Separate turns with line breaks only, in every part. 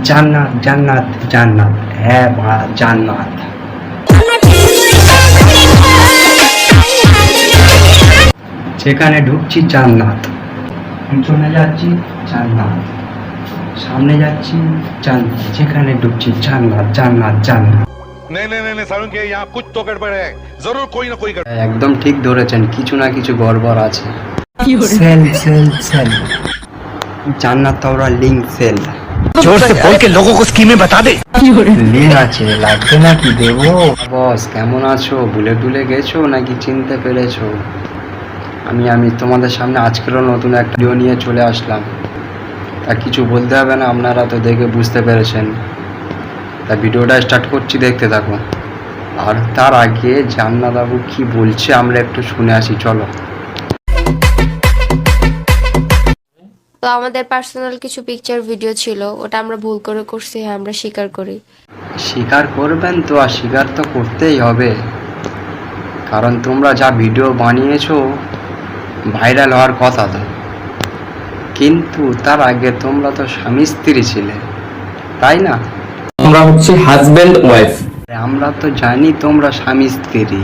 জান্নাত জান্নাত জান্নাত, হ্যাঁ বা জান্নাত। যেখানে ঢুকছি জান্নাত, পিছনে যাচ্ছি জান্নাত, সামনে যাচ্ছি জান্নাত, যেখানে ঢুকছি জান্নাত জান্নাত জান্নাত।
नहीं नहीं नहीं सारुण के यहाँ कुछ तो गड़बड़ है, जरूर कोई ना कोई गड़बड़।
একদম ঠিক ধরেছেন, কিছু না কিছু গড়বড় আছে। সেল সেল সেল, জান্নাত তোরা লিঙ্ক সেল।
जोर से बोल के लोगों को स्कीमें बता दे।
লিঙ্ক আছে, লাগবে নাকি দেবো? বস কেমন আছো? ভুলে টুলে গেছো নাকি চিনতে পেরেছো? আমি তোমাদের সামনে আজকেরও নতুন একটা ভিডিও নিয়ে চলে আসলাম। তা কিছু বলতে হবে না, আপনারা তো দেখে বুঝতে পেরেছেন। তা ভিডিওটা স্টার্ট করছি, দেখতে থাকো। আর তার আগে জান্নাত বাবু কি বলছে আমরা একটু শুনে আসি, চলো।
তো আমাদের পার্সোনাল কিছু পিকচার ভিডিও ছিল, ওটা আমরা ভুল করে করছি, হ্যাঁ আমরা স্বীকার করি।
স্বীকার করবেন তো, আর স্বীকার তো করতেই হবে, কারণ তোমরা যা ভিডিও বানিয়েছো ভাইরাল হওয়ার কথা তো। কিন্তু তার আগে তোমরা তো স্বামী স্ত্রী ছিলে, তাই না?
আমরা হচ্ছে হাজবেন্ড ওয়াইফ।
আমরা তো জানি তোমরা স্বামী স্ত্রী,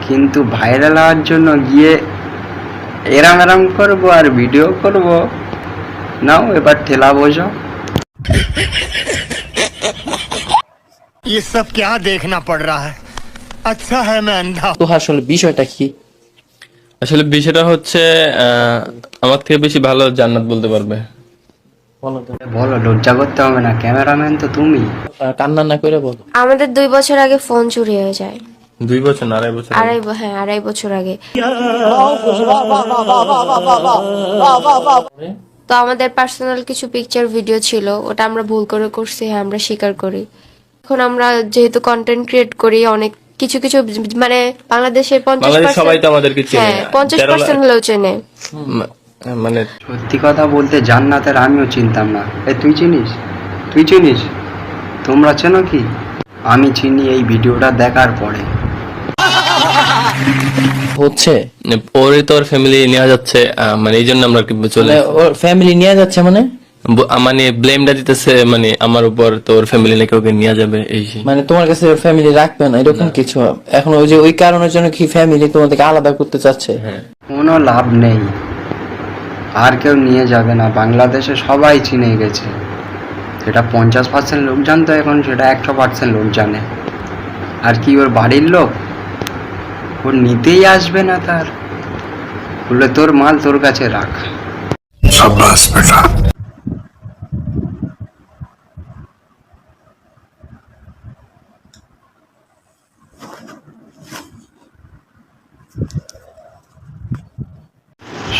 কিন্তু ভাইরাল হওয়ার জন্য গিয়ে এরাম এরাম করবো আর ভিডিও করব। নাও এবার ঠেলা বোঝো।
ये सब क्या देखना पड़ रहा है? अच्छा है मैं अंधा।
তো আসলে বিষয়টা কি?
আসলে বিষয়টা হচ্ছে আমার থেকে বেশি ভালো জান্নাত বলতে পারবে।
বলো, লজ্জা করতে হবে না, ক্যামেরাম্যান তো তুমি।
কান্না না করে বলো।
আমাদের 2 বছর আগে ফোন চুরি হয়ে যায়।
2 বছর না 2.5 বছর?
আড়াই বছর আগে। তো আমাদের পার্সোনাল কিছু পিকচার ভিডিও ছিল, ওটা আমরা ভুল করে করছি, হ্যাঁ আমরা স্বীকার করি। এখন আমরা যেহেতু কন্টেন্ট ক্রিয়েট করি, অনেক কিছু কিছু মানে বাংলাদেশের 50%
সবাই তো আমাদেরকে চেনে।
হ্যাঁ 50% হলেও চেনে।
মানে
সত্যি কথা বলতে জান্নাতের আমিও চিনতাম না। তুই চিনিস? তুই চিনিস? তোমরা চেনো কি? আমি চিনি এই ভিডিওটা দেখার পরে।
হচ্ছে
ওরে তো ওর ফ্যামিলি নিয়ে যাচ্ছে, মানে এই জন্য আমরা চলে
ওর ফ্যামিলি নিয়ে যাচ্ছে
মানে ব্লেমটা দিতেছে মানে আমার উপর, তো ওর ফ্যামিলি নাকি ওকে নিয়ে যাবে এই সেই।
মানে তোমার কাছে ওর ফ্যামিলি রাখবে না এরকম কিছু? এখন ওই যে ওই কারণের জন্য কি ফ্যামিলি তোমাদেরকে আলাদা করতে চাচ্ছে?
কোনো লাভ নেই, আর কেউ নিয়ে যাবে না। বাংলাদেশে সবাই চিনে গেছে, সেটা 50% লোক জানতো, এখন সেটা 100% লোক জানে। আর কি ওর বাড়ির লোক ওর নিতেই আসবে না, তার বলে তোর মাল তোর কাছে রাখ।
शाबाश बेटा।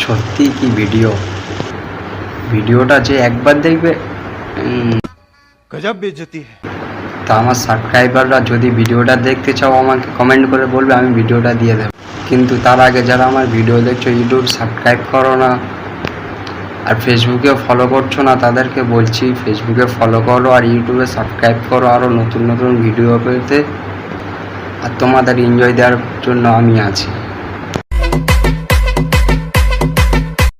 সত্যি কি ভিডিওটা যে একবার দেখবে।
गजब बेइज्जती है।
তা আমার সাবস্ক্রাইবাররা যদি ভিডিওটা দেখতে চাও আমাকে কমেন্ট করে বলবে, আমি ভিডিওটা দিয়ে দেবো। কিন্তু তার আগে যারা আমার ভিডিও দেখছো, ইউটিউব সাবস্ক্রাইব করো না আর ফেসবুকেও ফলো করছো না, তাদেরকে বলছি ফেসবুকে ফলো করো আর ইউটিউবে সাবস্ক্রাইব করো, আরও নতুন নতুন ভিডিও পেতে। আর তোমাদের এনজয় দেওয়ার জন্য আমি আছি।